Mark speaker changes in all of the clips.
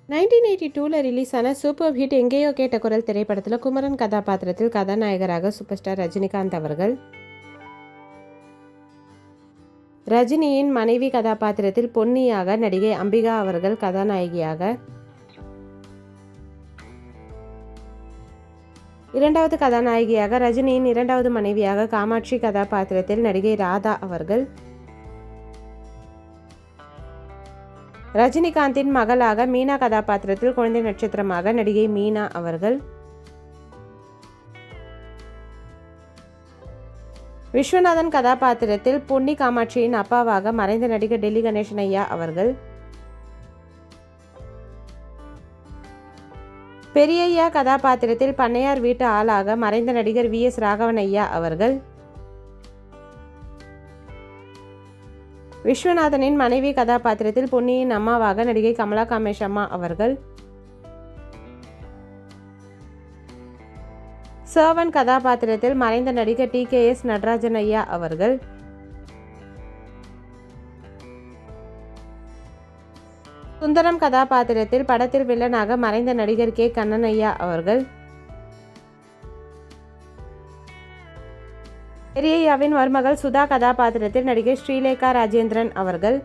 Speaker 1: 1982ல் release ஆன super hit எங்கேயோ கேட்ட குரல் திரைப்படத்தில் குமரன் கதாபாத்திரத்தில் கதாநாயகராக சூப்பர் ஸ்டார் ரஜினிகாந்த் அவர்கள், ரஜினியின் மனைவி கதாபாத்திரத்தில் பொன்னியாக நடிகை அம்பிகா அவர்கள் கதாநாயகியாக, இரண்டாவது கதாநாயகியாக ரஜினியின் இரண்டாவது மனைவியாக காமாட்சி கதாபாத்திரத்தில் நடிகை ராதா அவர்கள், ரஜினிகாந்தின் மகளாக மீனா கதாபாத்திரத்தில் குழந்தை நட்சத்திரமாக நடிகை மீனா அவர்கள், விஸ்வநாதன் கதாபாத்திரத்தில் பொன்னி காமாட்சியின் அப்பாவாக மறைந்த நடிகர் டெல்லி கணேசன் ஐயா அவர்கள், பெரியய்யா கதாபாத்திரத்தில் பண்ணையார் வீட்டு ஆளாக மறைந்த நடிகர் VS ராகவன் ஐயா அவர்கள், விஸ்வநாதனின் மனைவி கதாபாத்திரத்தில் பொன்னியின் அம்மாவாக நடிகை கமலா காமேஷ் அம்மா அவர்கள், சர்வன் கதாபாத்திரத்தில் மறைந்த நடிகர் TKS நடராஜன் ஐயா அவர்கள், சுந்தரம் கதாபாத்திரத்தில் படத்தில் வில்லனாக மறைந்த நடிகர் K கண்ணன் ஐயா அவர்கள், பெரியய்யாவின் மருமகள் சுதா கதாபாத்திரத்தில் நடிகை ஸ்ரீலேகா ராஜேந்திரன் அவர்கள்,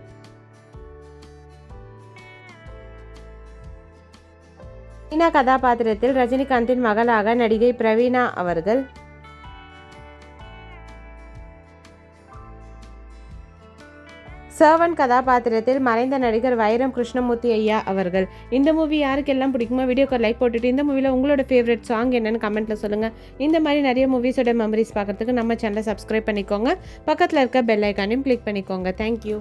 Speaker 1: மீனா கதாபாத்திரத்தில் ரஜினிகாந்தின் மகளாக நடிகை பிரவீணா அவர்கள், சர்வன் கதாபாத்திரத்தில் மறைந்த நடிகர் வைரம் கிருஷ்ணமூர்த்தி ஐயா அவர்கள். இந்த மூவி யாருக்கெல்லாம் பிடிக்குமோ வீடியோக்கு லைக் போட்டுட்டு இந்த மூவியில் உங்களோட ஃபேவரட் சாங் என்னன்னு கமெண்ட்டில் சொல்லுங்கள். இந்த மாதிரி நிறைய மூவிஸோட மெமரிஸ் பார்க்குறதுக்கு நம்ம சேனலை சப்ஸ்கிரைப் பண்ணிக்கோங்க. பக்கத்தில் இருக்க பெல் ஐக்கானையும் கிளிக் பண்ணிக்கோங்க. தேங்க்யூ.